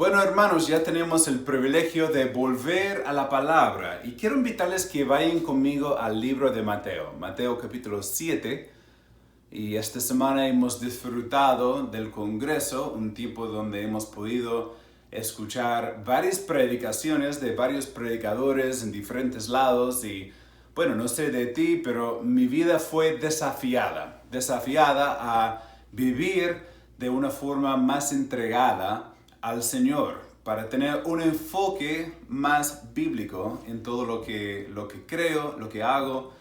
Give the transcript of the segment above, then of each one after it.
Bueno, hermanos, ya tenemos el privilegio de volver a la palabra y quiero invitarles que vayan conmigo al libro de Mateo, Mateo capítulo 7. Y esta semana hemos disfrutado del congreso, un tiempo donde hemos podido escuchar varias predicaciones de varios predicadores en diferentes lados y bueno, no sé de ti, pero mi vida fue desafiada a vivir de una forma más entregada al Señor, para tener un enfoque más bíblico en todo lo que creo, lo que hago,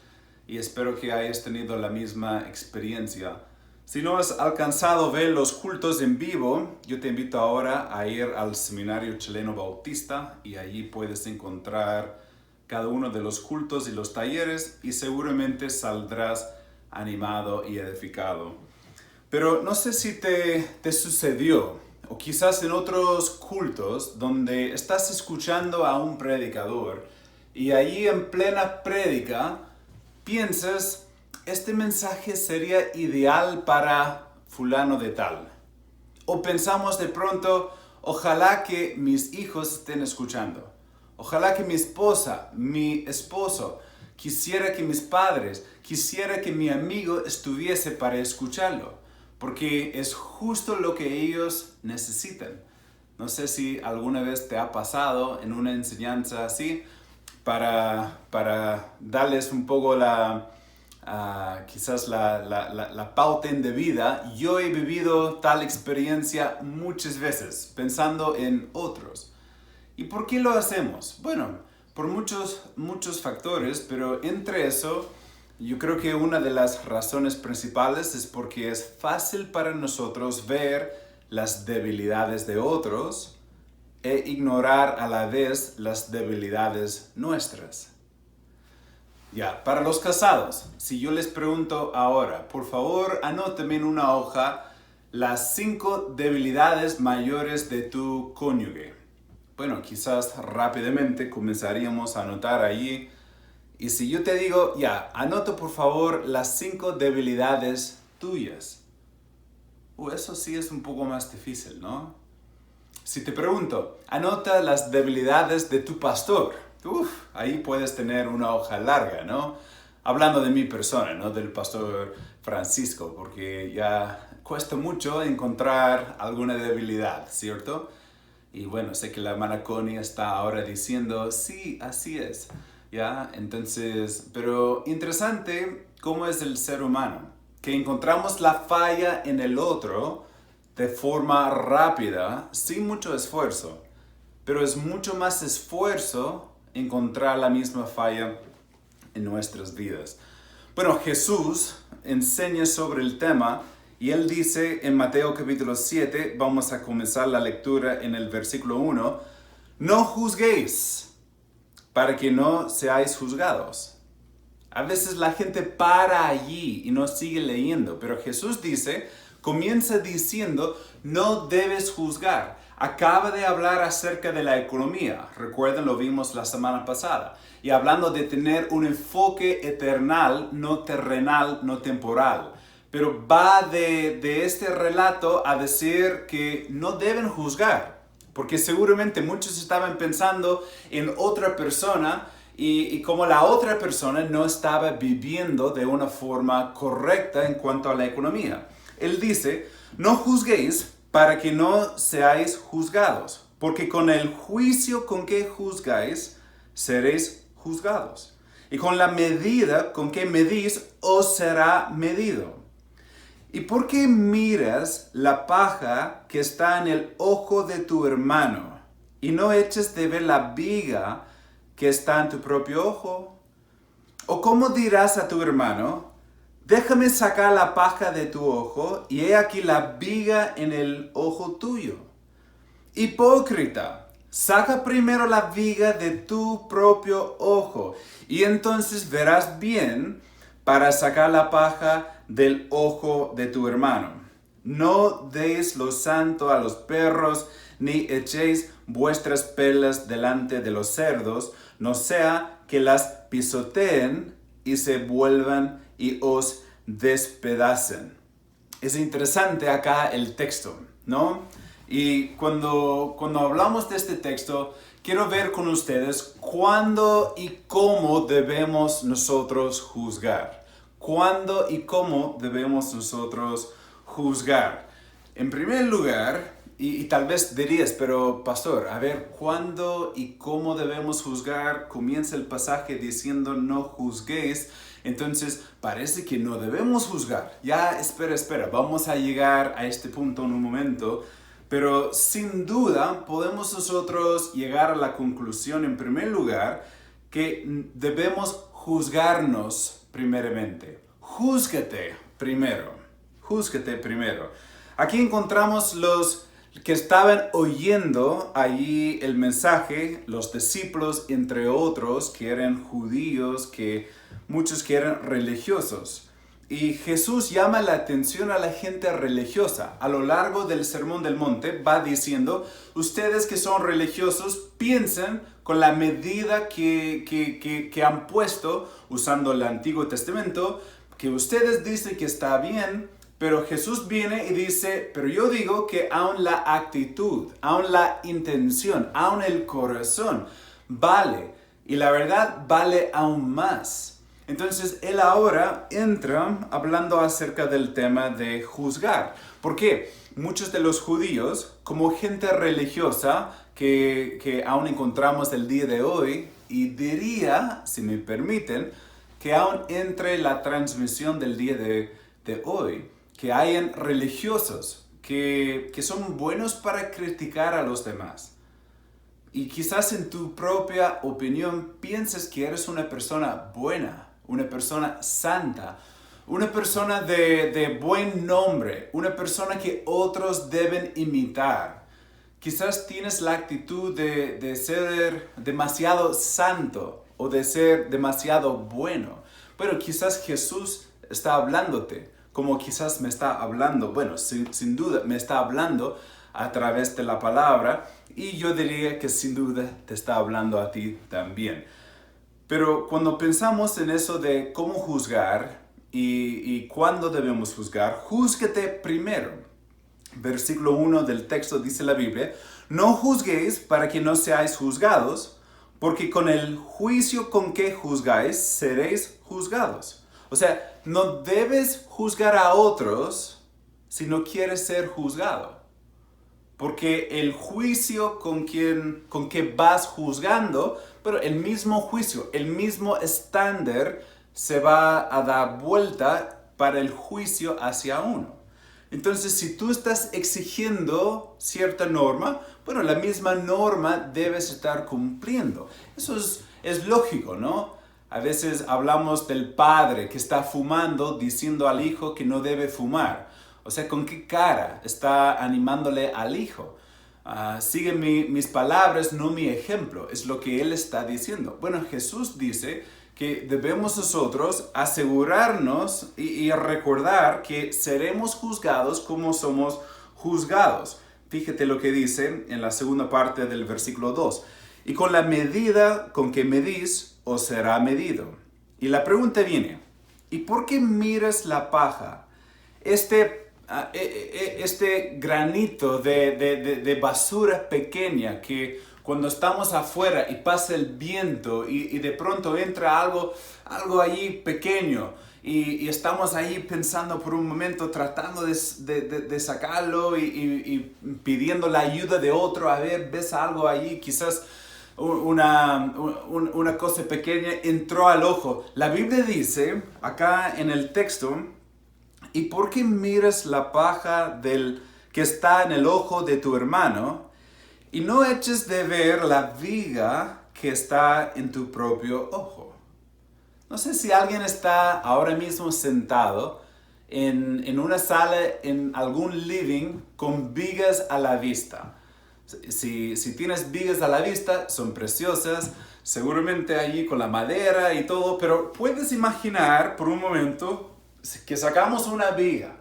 y espero que hayas tenido la misma experiencia. Si no has alcanzado a ver los cultos en vivo, yo te invito ahora a ir al Seminario Chileno Bautista y allí puedes encontrar cada uno de los cultos y los talleres y seguramente saldrás animado y edificado. Pero no sé si te sucedió, o quizás en otros cultos donde estás escuchando a un predicador y allí en plena prédica piensas, este mensaje sería ideal para fulano de tal. O pensamos de pronto, ojalá que mis hijos estén escuchando. Ojalá que mi esposa, mi esposo, quisiera que mis padres, quisiera que mi amigo estuviese para escucharlo. Porque es justo lo que ellos necesitan. No sé si alguna vez te ha pasado en una enseñanza así, para darles un poco quizás la pauta de vida. Yo he vivido tal experiencia muchas veces, pensando en otros. ¿Y por qué lo hacemos? Bueno, por muchos factores, pero entre eso, yo creo que una de las razones principales es porque es fácil para nosotros ver las debilidades de otros e ignorar a la vez las debilidades nuestras. Ya, para los casados, si yo les pregunto ahora, por favor anótame en una hoja las 5 debilidades mayores de tu cónyuge. Bueno, quizás rápidamente comenzaríamos a anotar allí. Y si yo te digo, ya, anota por favor las 5 debilidades tuyas. Eso sí es un poco más difícil, ¿no? Si te pregunto, anota las debilidades de tu pastor. Ahí puedes tener una hoja larga, ¿no? Hablando de mi persona, ¿no? Del pastor Francisco, porque ya cuesta mucho encontrar alguna debilidad, ¿cierto? Y bueno, sé que la hermana Connie está ahora diciendo, sí, así es. ¿Ya? Entonces, pero interesante cómo es el ser humano, que encontramos la falla en el otro de forma rápida, sin mucho esfuerzo, pero es mucho más esfuerzo encontrar la misma falla en nuestras vidas. Bueno, Jesús enseña sobre el tema y él dice en Mateo capítulo 7, vamos a comenzar la lectura en el versículo 1, no juzguéis para que no seáis juzgados. A veces la gente para allí y no sigue leyendo, pero Jesús comienza diciendo, no debes juzgar. Acaba de hablar acerca de la economía, recuerden, lo vimos la semana pasada, y hablando de tener un enfoque eternal, no terrenal, no temporal. Pero va de este relato a decir que no deben juzgar. Porque seguramente muchos estaban pensando en otra persona y como la otra persona no estaba viviendo de una forma correcta en cuanto a la economía. Él dice, no juzguéis para que no seáis juzgados, porque con el juicio con que juzgáis, seréis juzgados. Y con la medida con que medís, os será medido. ¿Y por qué miras la paja que está en el ojo de tu hermano y no eches de ver la viga que está en tu propio ojo? ¿O cómo dirás a tu hermano, déjame sacar la paja de tu ojo y he aquí la viga en el ojo tuyo? Hipócrita, saca primero la viga de tu propio ojo y entonces verás bien para sacar la paja del ojo de tu hermano. No deis lo santo a los perros, ni echéis vuestras perlas delante de los cerdos, no sea que las pisoteen y se vuelvan y os despedacen. Es interesante acá el texto, ¿no? Y cuando hablamos de este texto, quiero ver con ustedes cuándo y cómo debemos nosotros juzgar. ¿Cuándo y cómo debemos nosotros juzgar? En primer lugar, y tal vez dirías, pero pastor, a ver, ¿cuándo y cómo debemos juzgar? Comienza el pasaje diciendo no juzguéis. Entonces parece que no debemos juzgar. Ya, espera, vamos a llegar a este punto en un momento. Pero sin duda podemos nosotros llegar a la conclusión en primer lugar que debemos juzgarnos primeramente. Júzgate primero. Aquí encontramos los que estaban oyendo allí el mensaje, los discípulos entre otros que eran judíos, que muchos que eran religiosos. Y Jesús llama la atención a la gente religiosa. A lo largo del Sermón del Monte va diciendo, ustedes que son religiosos piensen con la medida que han puesto usando el Antiguo Testamento, que ustedes dicen que está bien, pero Jesús viene y dice, pero yo digo que aún la actitud, aún la intención, aún el corazón vale. Y la verdad vale aún más. Entonces, él ahora entra hablando acerca del tema de juzgar. ¿Por qué? Muchos de los judíos, como gente religiosa que aún encontramos el día de hoy, y diría, si me permiten, que aún entre la transmisión del día de hoy, que hayan religiosos que son buenos para criticar a los demás. Y quizás en tu propia opinión pienses que eres una persona buena, una persona santa, una persona de buen nombre, una persona que otros deben imitar. Quizás tienes la actitud de ser demasiado santo o de ser demasiado bueno. Pero quizás Jesús está hablándote, como quizás me está hablando. Bueno, sin duda me está hablando a través de la palabra y yo diría que sin duda te está hablando a ti también. Pero cuando pensamos en eso de cómo juzgar y cuándo debemos juzgar, júzguete primero. Versículo 1 del texto dice la Biblia, no juzguéis para que no seáis juzgados, porque con el juicio con que juzgáis seréis juzgados. O sea, no debes juzgar a otros si no quieres ser juzgado. Porque el juicio con que vas juzgando, pero el mismo juicio, el mismo estándar se va a dar vuelta para el juicio hacia uno. Entonces, si tú estás exigiendo cierta norma, bueno, la misma norma debes estar cumpliendo. Eso es lógico, ¿no? A veces hablamos del padre que está fumando diciendo al hijo que no debe fumar. O sea, ¿con qué cara está animándole al hijo? Sigue mis palabras, no mi ejemplo. Es lo que él está diciendo. Bueno, Jesús dice que debemos nosotros asegurarnos y recordar que seremos juzgados como somos juzgados. Fíjate lo que dice en la segunda parte del versículo 2. Y con la medida con que medís, os será medido. Y la pregunta viene, ¿y por qué miras la paja? Este granito de basura pequeña que cuando estamos afuera y pasa el viento y de pronto entra algo allí pequeño y estamos ahí pensando por un momento tratando de sacarlo y pidiendo la ayuda de otro, a ver, ves algo allí, quizás una cosa pequeña entró al ojo. La Biblia dice acá en el texto, ¿y por qué miras la paja que está en el ojo de tu hermano y no eches de ver la viga que está en tu propio ojo? No sé si alguien está ahora mismo sentado en una sala, en algún living, con vigas a la vista. Si tienes vigas a la vista, son preciosas, seguramente allí con la madera y todo, pero puedes imaginar por un momento que sacamos una viga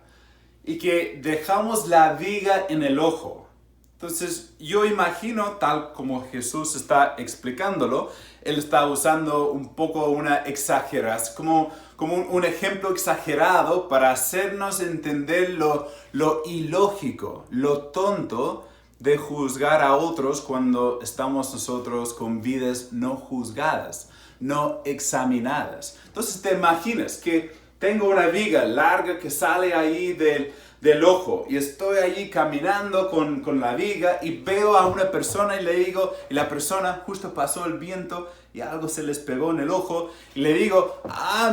y que dejamos la viga en el ojo. Entonces yo imagino, tal como Jesús está explicándolo, él está usando un poco una exageración, como un ejemplo exagerado para hacernos entender lo ilógico, lo tonto, de juzgar a otros cuando estamos nosotros con vidas no juzgadas, no examinadas. Entonces te imaginas que tengo una viga larga que sale ahí del ojo y estoy allí caminando con la viga y veo a una persona y le digo, y la persona justo pasó el viento y algo se les pegó en el ojo y le digo,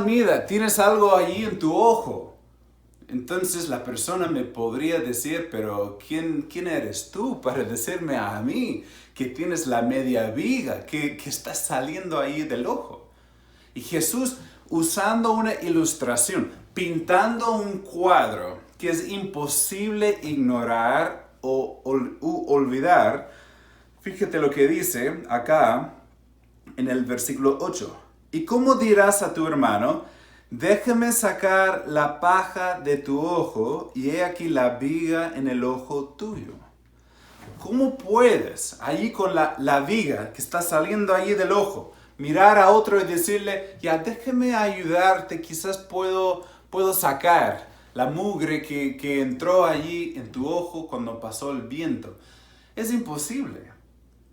mira, tienes algo allí en tu ojo. Entonces la persona me podría decir, pero ¿quién eres tú para decirme a mí que tienes la media viga que está saliendo ahí del ojo? Y Jesús, usando una ilustración, pintando un cuadro que es imposible ignorar o olvidar, fíjate lo que dice acá en el versículo 8. ¿Y cómo dirás a tu hermano, déjame sacar la paja de tu ojo y he aquí la viga en el ojo tuyo? ¿Cómo puedes, allí con la viga que está saliendo allí del ojo, mirar a otro y decirle, ya déjame ayudarte, quizás puedo sacar la mugre que entró allí en tu ojo cuando pasó el viento? Es imposible,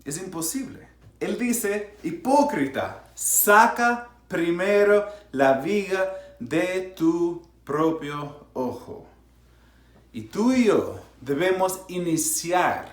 es imposible. Él dice, hipócrita, saca primero la viga de tu propio ojo. Y tú y yo debemos iniciar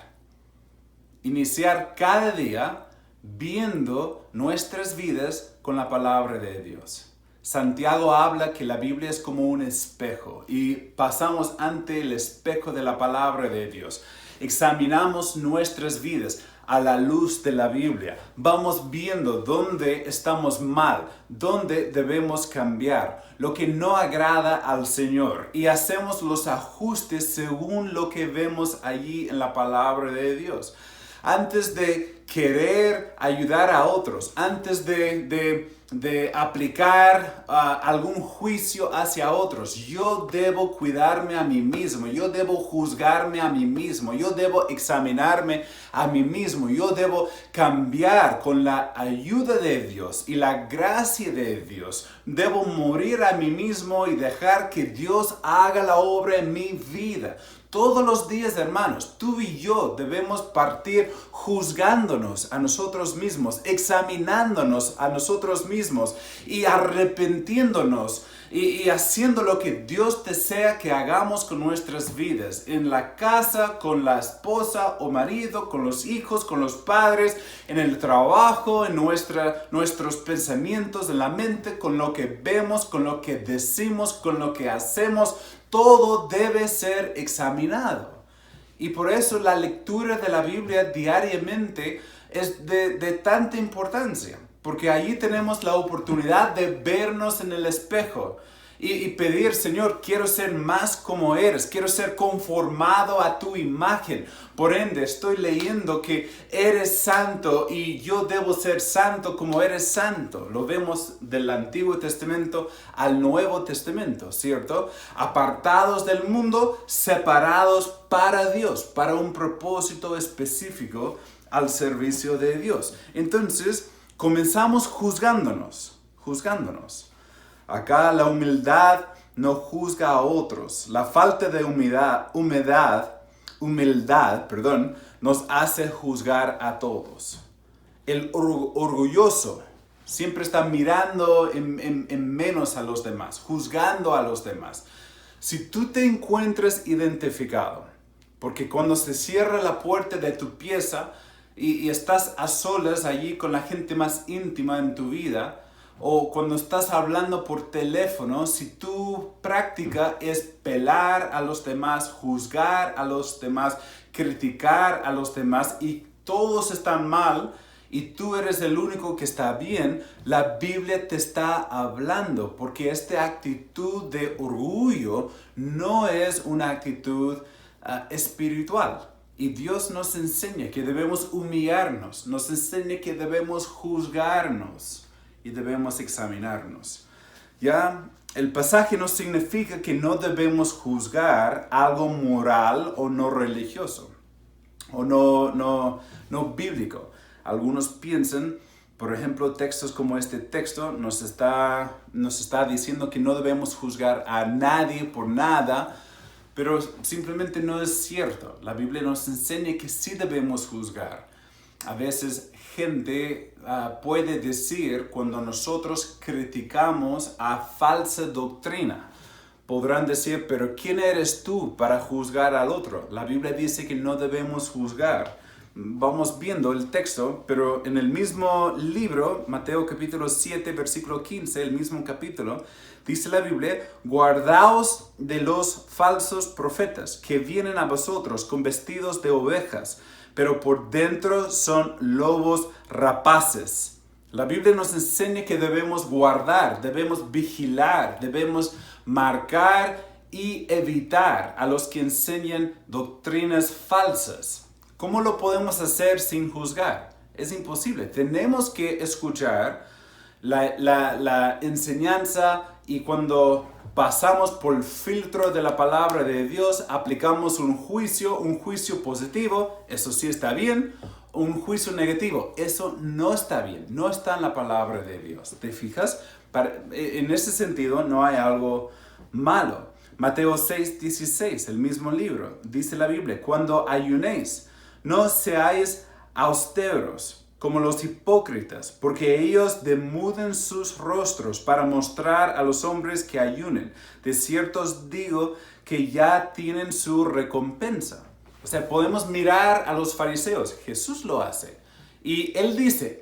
cada día viendo nuestras vidas con la palabra de Dios. Santiago habla que la Biblia es como un espejo y pasamos ante el espejo de la palabra de Dios. Examinamos nuestras vidas a la luz de la Biblia. Vamos viendo dónde estamos mal, dónde debemos cambiar, lo que no agrada al Señor. Y hacemos los ajustes según lo que vemos allí en la palabra de Dios. Antes de querer ayudar a otros, antes de aplicar algún juicio hacia otros, yo debo cuidarme a mí mismo, yo debo juzgarme a mí mismo, yo debo examinarme a mí mismo, yo debo cambiar con la ayuda de Dios y la gracia de Dios. Debo morir a mí mismo y dejar que Dios haga la obra en mi vida. Todos los días, hermanos, tú y yo debemos partir juzgándonos a nosotros mismos, examinándonos a nosotros mismos y arrepintiéndonos y haciendo lo que Dios desea que hagamos con nuestras vidas, en la casa, con la esposa o marido, con los hijos, con los padres, en el trabajo, en nuestros pensamientos, en la mente, con lo que vemos, con lo que decimos, con lo que hacemos. Todo debe ser examinado. Y por eso la lectura de la Biblia diariamente es de tanta importancia. Porque allí tenemos la oportunidad de vernos en el espejo y pedir, Señor, quiero ser más como eres, quiero ser conformado a tu imagen. Por ende, estoy leyendo que eres santo y yo debo ser santo como eres santo. Lo vemos del Antiguo Testamento al Nuevo Testamento, ¿cierto? Apartados del mundo, separados para Dios, para un propósito específico al servicio de Dios. Entonces, comenzamos juzgándonos. Acá la humildad no juzga a otros. La falta de humildad, nos hace juzgar a todos. El orgulloso siempre está mirando en menos a los demás, juzgando a los demás. Si tú te encuentras identificado, porque cuando se cierra la puerta de tu pieza y estás a solas allí con la gente más íntima en tu vida, o cuando estás hablando por teléfono, si tu práctica es pelar a los demás, juzgar a los demás, criticar a los demás y todos están mal y tú eres el único que está bien, la Biblia te está hablando porque esta actitud de orgullo no es una actitud espiritual. Y Dios nos enseña que debemos humillarnos, nos enseña que debemos juzgarnos y debemos examinarnos. Ya, el pasaje no significa que no debemos juzgar algo moral o no religioso o no bíblico. Algunos piensan, por ejemplo, textos como este texto nos está diciendo que no debemos juzgar a nadie por nada, pero simplemente no es cierto. La Biblia nos enseña que sí debemos juzgar. A veces gente puede decir cuando nosotros criticamos a falsa doctrina, podrán decir, pero ¿quién eres tú para juzgar al otro? La Biblia dice que no debemos juzgar. Vamos viendo el texto, pero en el mismo libro, Mateo capítulo 7, versículo 15, el mismo capítulo, dice la Biblia, guardaos de los falsos profetas que vienen a vosotros con vestidos de ovejas, pero por dentro son lobos rapaces. La Biblia nos enseña que debemos guardar, debemos vigilar, debemos marcar y evitar a los que enseñan doctrinas falsas. ¿Cómo lo podemos hacer sin juzgar? Es imposible. Tenemos que escuchar la enseñanza y cuando pasamos por el filtro de la palabra de Dios, aplicamos un juicio positivo, eso sí está bien, un juicio negativo, eso no está bien, no está en la palabra de Dios. ¿Te fijas? En ese sentido no hay algo malo. Mateo 6:16, el mismo libro, dice la Biblia, cuando ayunéis, no seáis austeros como los hipócritas, porque ellos demuden sus rostros para mostrar a los hombres que ayunen. De cierto os digo que ya tienen su recompensa. O sea, podemos mirar a los fariseos. Jesús lo hace. Y él dice,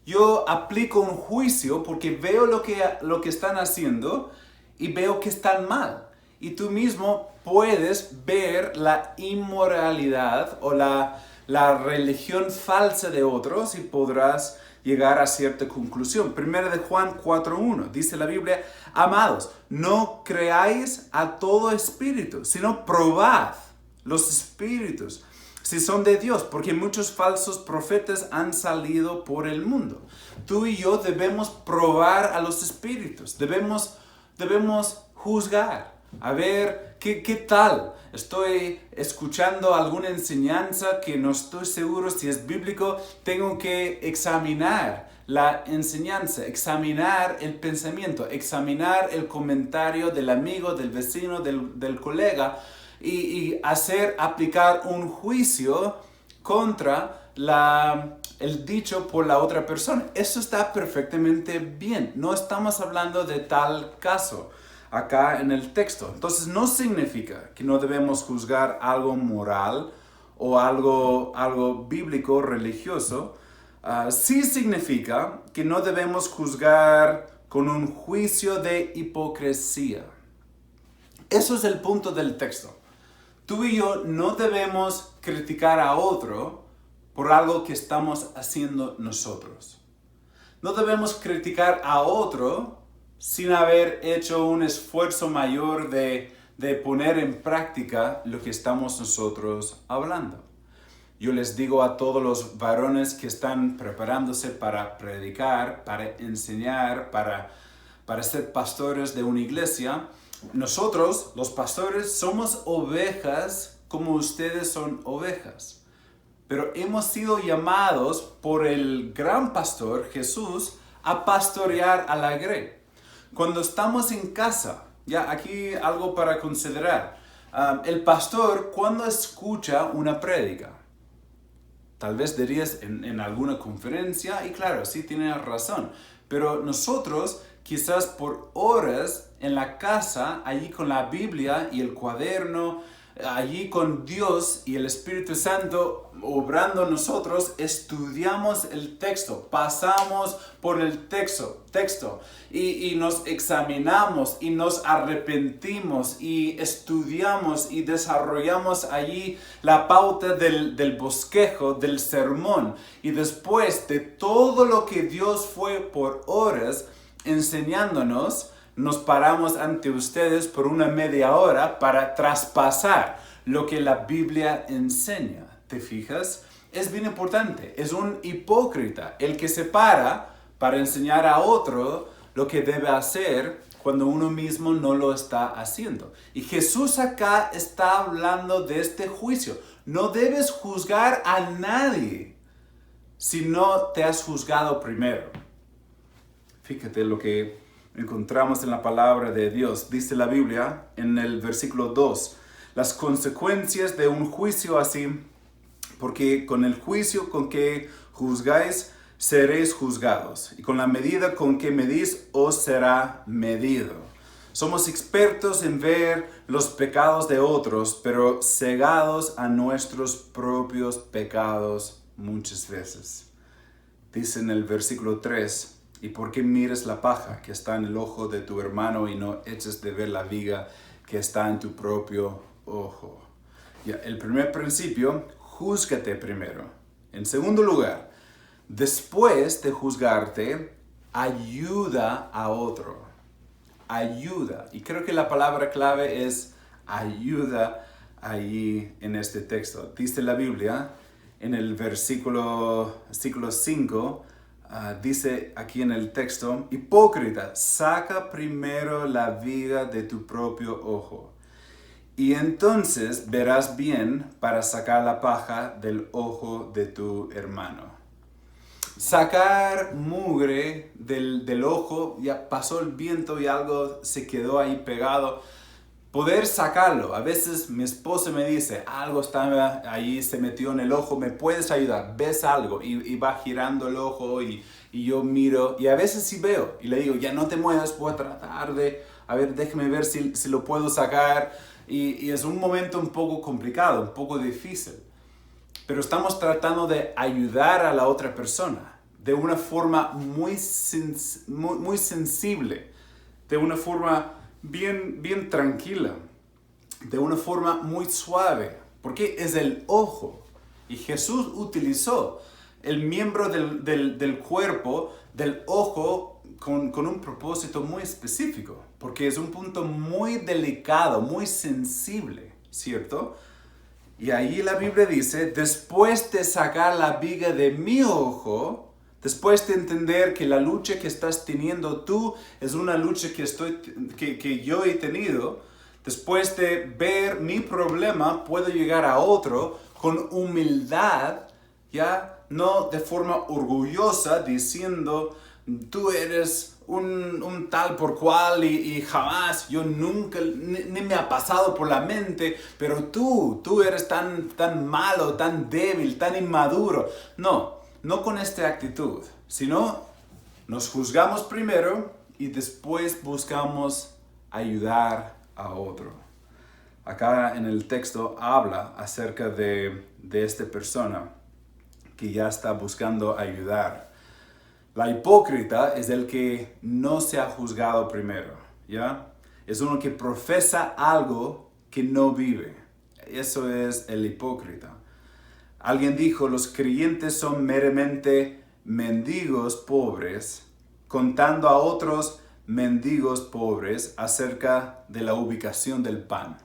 yo aplico un juicio porque veo lo que están haciendo y veo que están mal. Y tú mismo puedes ver la inmoralidad o la religión falsa de otros y podrás llegar a cierta conclusión. Primera de Juan 4:1 dice la Biblia, amados, no creáis a todo espíritu, sino probad los espíritus si son de Dios, porque muchos falsos profetas han salido por el mundo. Tú y yo debemos probar a los espíritus, debemos juzgar. A ver, ¿qué tal? Estoy escuchando alguna enseñanza que no estoy seguro si es bíblico. Tengo que examinar la enseñanza, examinar el pensamiento, examinar el comentario del amigo, del vecino, del colega y aplicar un juicio contra el dicho por la otra persona. Eso está perfectamente bien. No estamos hablando de tal caso acá en el texto. Entonces no significa que no debemos juzgar algo moral o algo bíblico, religioso. Sí significa que no debemos juzgar con un juicio de hipocresía. Eso es el punto del texto. Tú y yo no debemos criticar a otro por algo que estamos haciendo nosotros. No debemos criticar a otro sin haber hecho un esfuerzo mayor de poner en práctica lo que estamos nosotros hablando. Yo les digo a todos los varones que están preparándose para predicar, para enseñar, para ser pastores de una iglesia, nosotros, los pastores, somos ovejas como ustedes son ovejas. Pero hemos sido llamados por el gran pastor, Jesús, a pastorear a la grey. Cuando estamos en casa, ya aquí algo para considerar. El pastor, cuando escucha una prédica, tal vez dirías en alguna conferencia, y claro, sí tienes razón, pero nosotros quizás por horas en la casa, allí con la Biblia y el cuaderno, allí con Dios y el Espíritu Santo obrando nosotros, estudiamos el texto, pasamos por el texto y nos examinamos y nos arrepentimos y estudiamos y desarrollamos allí la pauta del bosquejo, del sermón. Y después de todo lo que Dios fue por horas enseñándonos, nos paramos ante ustedes por una media hora para traspasar lo que la Biblia enseña. ¿Te fijas? Es bien importante. Es un hipócrita el que se para enseñar a otro lo que debe hacer cuando uno mismo no lo está haciendo. Y Jesús acá está hablando de este juicio. No debes juzgar a nadie si no te has juzgado primero. Fíjate lo que encontramos en la palabra de Dios. Dice la Biblia en el versículo 2, las consecuencias de un juicio así, porque con el juicio con que juzgáis, seréis juzgados, y con la medida con que medís, os será medido. Somos expertos en ver los pecados de otros, pero cegados a nuestros propios pecados muchas veces. Dice en el versículo 3, ¿y por qué mires la paja que está en el ojo de tu hermano y no eches de ver la viga que está en tu propio ojo? Ya, el primer principio, júzgate primero. En segundo lugar, después de juzgarte, ayuda a otro. Ayuda. Y creo que la palabra clave es ayuda allí en este texto. Dice la Biblia en el versículo 5, dice aquí en el texto, hipócrita, saca primero la viga de tu propio ojo, y entonces verás bien para sacar la paja del ojo de tu hermano. Sacar mugre del ojo, ya pasó el viento y algo se quedó ahí pegado. Poder sacarlo. A veces mi esposa me dice, algo está ahí, se metió en el ojo, ¿me puedes ayudar? ¿Ves algo? Y va girando el ojo y yo miro, y a veces sí veo, y le digo, ya no te muevas, voy a tratar de, a ver, déjame ver si lo puedo sacar. Y es un momento un poco complicado, un poco difícil. Pero estamos tratando de ayudar a la otra persona de una forma muy sensible, de una forma bien tranquila, de una forma muy suave, porque es el ojo. Y Jesús utilizó el miembro del cuerpo, del ojo, con un propósito muy específico, porque es un punto muy delicado, muy sensible, ¿cierto? Y ahí la Biblia dice, después de sacar la viga de mi ojo, después de entender que la lucha que estás teniendo tú es una lucha que yo he tenido, después de ver mi problema, puedo llegar a otro con humildad, ya no de forma orgullosa, diciendo, tú eres un tal por cual y jamás, yo nunca, ni me ha pasado por la mente, pero tú eres tan malo, tan débil, tan inmaduro. No con esta actitud, sino nos juzgamos primero y después buscamos ayudar a otro. Acá en el texto habla acerca de esta persona que ya está buscando ayudar. La hipócrita es el que no se ha juzgado primero, ¿ya? Es uno que profesa algo que no vive. Eso es el hipócrita. Alguien dijo, los creyentes son meramente mendigos pobres, contando a otros mendigos pobres acerca de la ubicación del pan.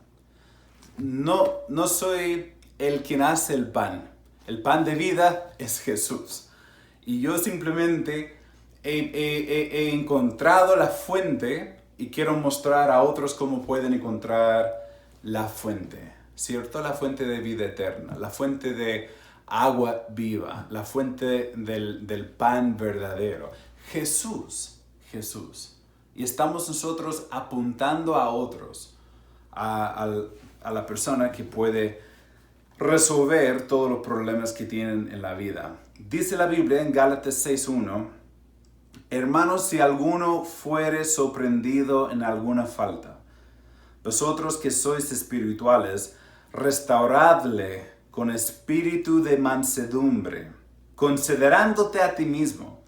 No soy el quien hace el pan. El pan de vida es Jesús. Y yo simplemente he encontrado la fuente y quiero mostrar a otros cómo pueden encontrar la fuente, ¿cierto? La fuente de vida eterna, la fuente de agua viva, la fuente del pan verdadero. Jesús. Y estamos nosotros apuntando a otros, a la persona que puede resolver todos los problemas que tienen en la vida. Dice la Biblia en Gálatas 6:1, hermanos, si alguno fuere sorprendido en alguna falta, vosotros que sois espirituales, restauradle con espíritu de mansedumbre, considerándote a ti mismo,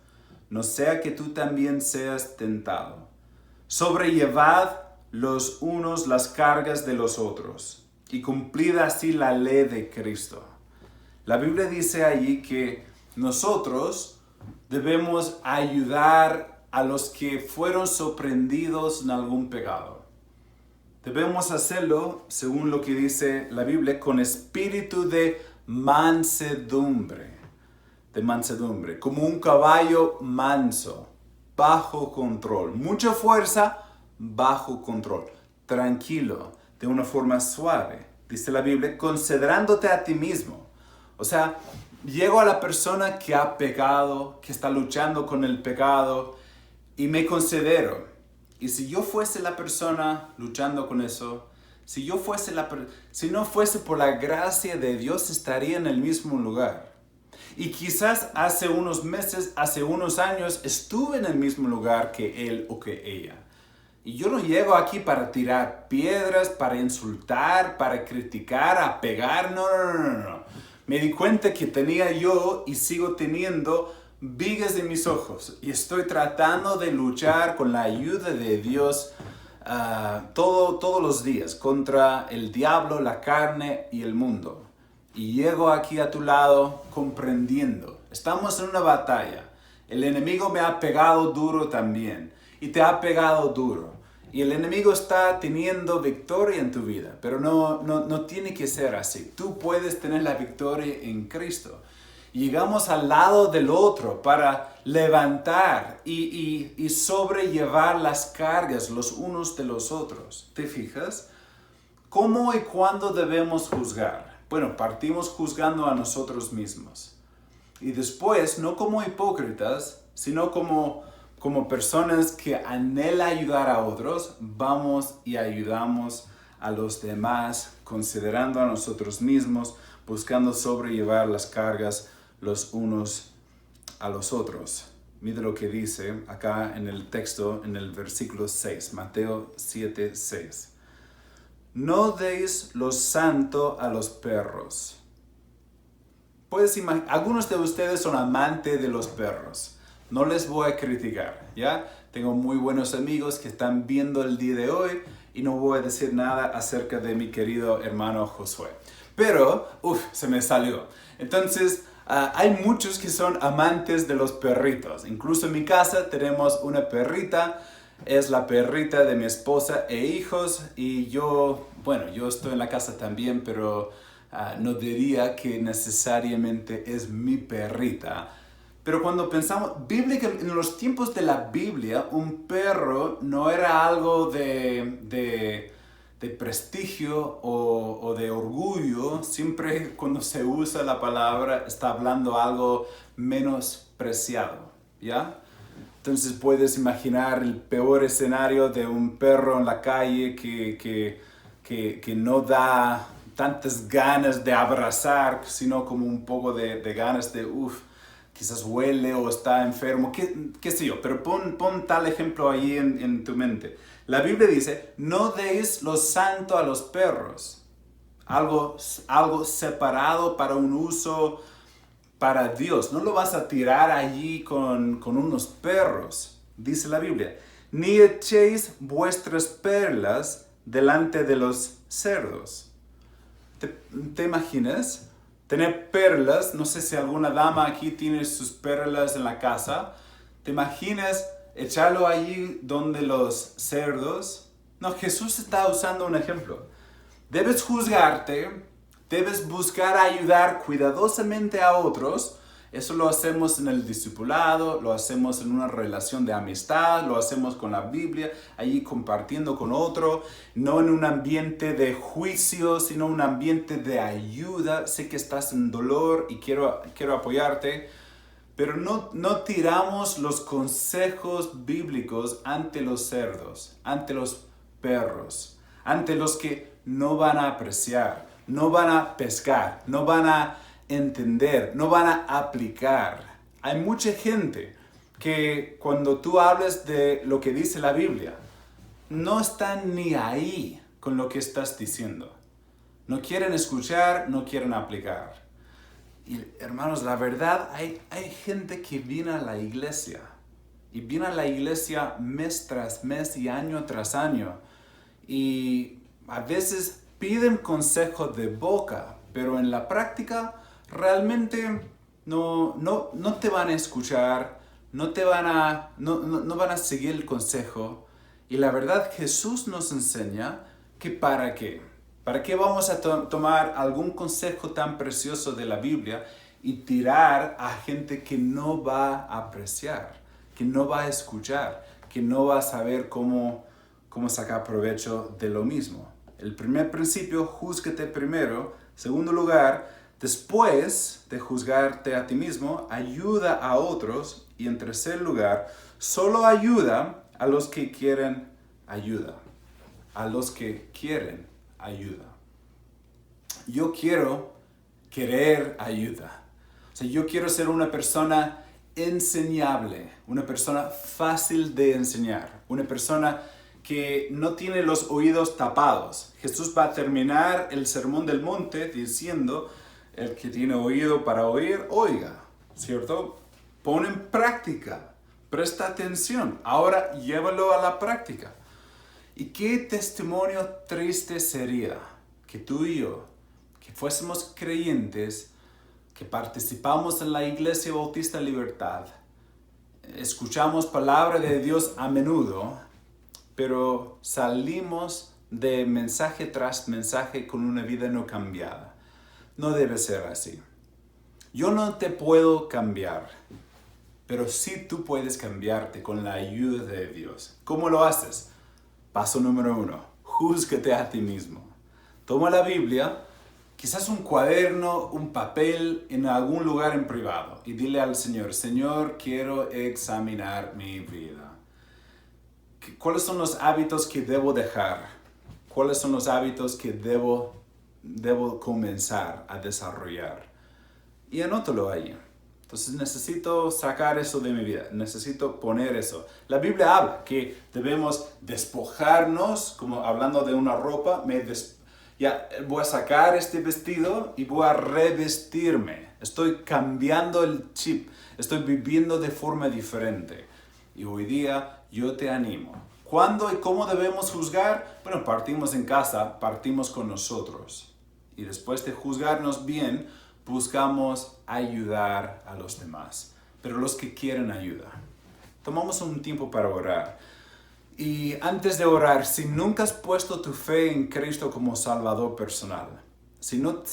no sea que tú también seas tentado. Sobrellevad los unos las cargas de los otros, y cumplid así la ley de Cristo. La Biblia dice allí que nosotros debemos ayudar a los que fueron sorprendidos en algún pecado. Debemos hacerlo, según lo que dice la Biblia, con espíritu de mansedumbre. Como un caballo manso, bajo control. Mucha fuerza, bajo control. Tranquilo, de una forma suave. Dice la Biblia, considerándote a ti mismo. O sea, llego a la persona que ha pecado, que está luchando con el pecado, y me considero. Y si yo fuese la persona luchando con eso, si no fuese por la gracia de Dios, estaría en el mismo lugar. Y quizás hace unos meses, hace unos años, estuve en el mismo lugar que él o que ella. Y yo no llego aquí para tirar piedras, para insultar, para criticar, a pegar. No. Me di cuenta que tenía yo y sigo teniendo vigas en mis ojos. Y estoy tratando de luchar con la ayuda de Dios todos los días contra el diablo, la carne y el mundo. Y llego aquí a tu lado comprendiendo. Estamos en una batalla. El enemigo me ha pegado duro también. Y te ha pegado duro. Y el enemigo está teniendo victoria en tu vida. Pero no tiene que ser así. Tú puedes tener la victoria en Cristo. Y llegamos al lado del otro para levantar y sobrellevar las cargas los unos de los otros. ¿Te fijas? ¿Cómo y cuándo debemos juzgar? Bueno, partimos juzgando a nosotros mismos. Y después, no como hipócritas, sino como personas que anhelan ayudar a otros, vamos y ayudamos a los demás, considerando a nosotros mismos, buscando sobrellevar las cargas los unos a los otros. Mira lo que dice acá en el texto, en el versículo 6, Mateo 7, 6. No deis lo santo a los perros. Algunos de ustedes son amantes de los perros. No les voy a criticar, ¿ya? Tengo muy buenos amigos que están viendo el día de hoy y no voy a decir nada acerca de mi querido hermano Josué. Pero, se me salió. Entonces, hay muchos que son amantes de los perritos. Incluso en mi casa tenemos una perrita. Es la perrita de mi esposa e hijos. Y yo estoy en la casa también, pero no diría que necesariamente es mi perrita. Pero cuando pensamos, en los tiempos de la Biblia, un perro no era algo de prestigio o de orgullo. Siempre cuando se usa la palabra está hablando algo menospreciado, ¿ya? Entonces puedes imaginar el peor escenario de un perro en la calle que no da tantas ganas de abrazar, sino como un poco de ganas de quizás huele o está enfermo, qué sé yo, pero pon tal ejemplo ahí en tu mente. La Biblia dice, no deis lo santo a los perros, algo separado para un uso para Dios. No lo vas a tirar allí con unos perros, dice la Biblia. Ni echéis vuestras perlas delante de los cerdos. ¿Te imaginas? Tener perlas, no sé si alguna dama aquí tiene sus perlas en la casa. ¿Te imaginas echarlo allí donde los cerdos? No, Jesús está usando un ejemplo. Debes juzgarte, debes buscar ayudar cuidadosamente a otros. Eso lo hacemos en el discipulado, lo hacemos en una relación de amistad, lo hacemos con la Biblia, allí compartiendo con otro, no en un ambiente de juicio, sino un ambiente de ayuda. Sé que estás en dolor y quiero apoyarte, pero no tiramos los consejos bíblicos ante los cerdos, ante los perros, ante los que no van a apreciar, no van a pescar, no van a entender, no van a aplicar. Hay mucha gente que cuando tú hables de lo que dice la Biblia, no están ni ahí con lo que estás diciendo. No quieren escuchar, no quieren aplicar. Y hermanos, la verdad, hay gente que viene a la iglesia y viene a la iglesia mes tras mes y año tras año y a veces piden consejo de boca, pero en la práctica realmente no te van a escuchar, no van a seguir el consejo. Y la verdad, Jesús nos enseña que ¿para qué? ¿Para qué vamos a tomar algún consejo tan precioso de la Biblia y tirar a gente que no va a apreciar, que no va a escuchar, que no va a saber cómo sacar provecho de lo mismo? El primer principio, júzgate primero. Segundo lugar, después de juzgarte a ti mismo, ayuda a otros. Y en tercer lugar, solo ayuda a los que quieren ayuda, a los que quieren ayuda. Yo quiero querer ayuda. O sea, yo quiero ser una persona enseñable, una persona fácil de enseñar, una persona que no tiene los oídos tapados. Jesús va a terminar el Sermón del Monte diciendo, el que tiene oído para oír, oiga, ¿cierto? Pon en práctica, presta atención, ahora llévalo a la práctica. ¿Y qué testimonio triste sería que tú y yo, que fuésemos creyentes, que participamos en la Iglesia Bautista Libertad, escuchamos palabra de Dios a menudo, pero salimos de mensaje tras mensaje con una vida no cambiada? No debe ser así. Yo no te puedo cambiar, pero sí tú puedes cambiarte con la ayuda de Dios. ¿Cómo lo haces? Paso número 1, júzgate a ti mismo. Toma la Biblia, quizás un cuaderno, un papel en algún lugar en privado y dile al Señor, Señor, quiero examinar mi vida. ¿Cuáles son los hábitos que debo dejar? ¿Cuáles son los hábitos que debo comenzar a desarrollar? Y anótalo ahí. Entonces necesito sacar eso de mi vida, necesito poner eso. La Biblia habla que debemos despojarnos, como hablando de una ropa, voy a sacar este vestido y voy a revestirme. Estoy cambiando el chip, estoy viviendo de forma diferente. Y hoy día yo te animo. ¿Cuándo y cómo debemos juzgar? Bueno, partimos en casa, partimos con nosotros. Y después de juzgarnos bien, buscamos ayudar a los demás. Pero los que quieren ayuda. Tomamos un tiempo para orar. Y antes de orar, si nunca has puesto tu fe en Cristo como Salvador personal, si no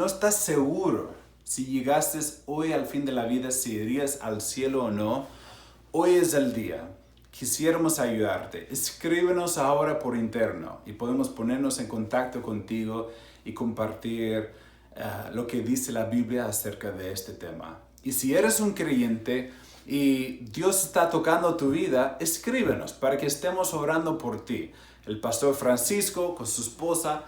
estás seguro si llegaste hoy al fin de la vida, si irías al cielo o no, hoy es el día. Quisiéramos ayudarte. Escríbenos ahora por interno y podemos ponernos en contacto contigo y compartir lo que dice la Biblia acerca de este tema. Y si eres un creyente y Dios está tocando tu vida, escríbenos para que estemos orando por ti. El pastor Francisco con su esposa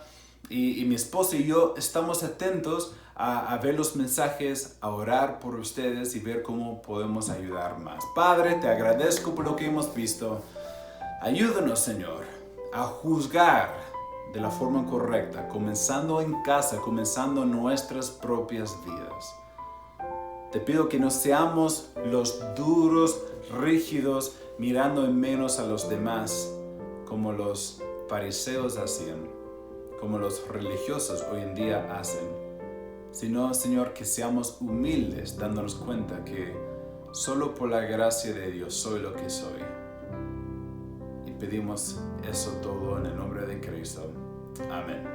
y mi esposa y yo estamos atentos a ver los mensajes, a orar por ustedes y ver cómo podemos ayudar más. Padre, te agradezco por lo que hemos visto. Ayúdanos, Señor, a juzgar de la forma correcta, comenzando en casa, comenzando nuestras propias vidas. Te pido que no seamos los duros, rígidos, mirando en menos a los demás, como los fariseos hacían, como los religiosos hoy en día hacen. Sino, Señor, que seamos humildes, dándonos cuenta que solo por la gracia de Dios soy lo que soy. Y pedimos eso todo en el nombre de Cristo. Amén.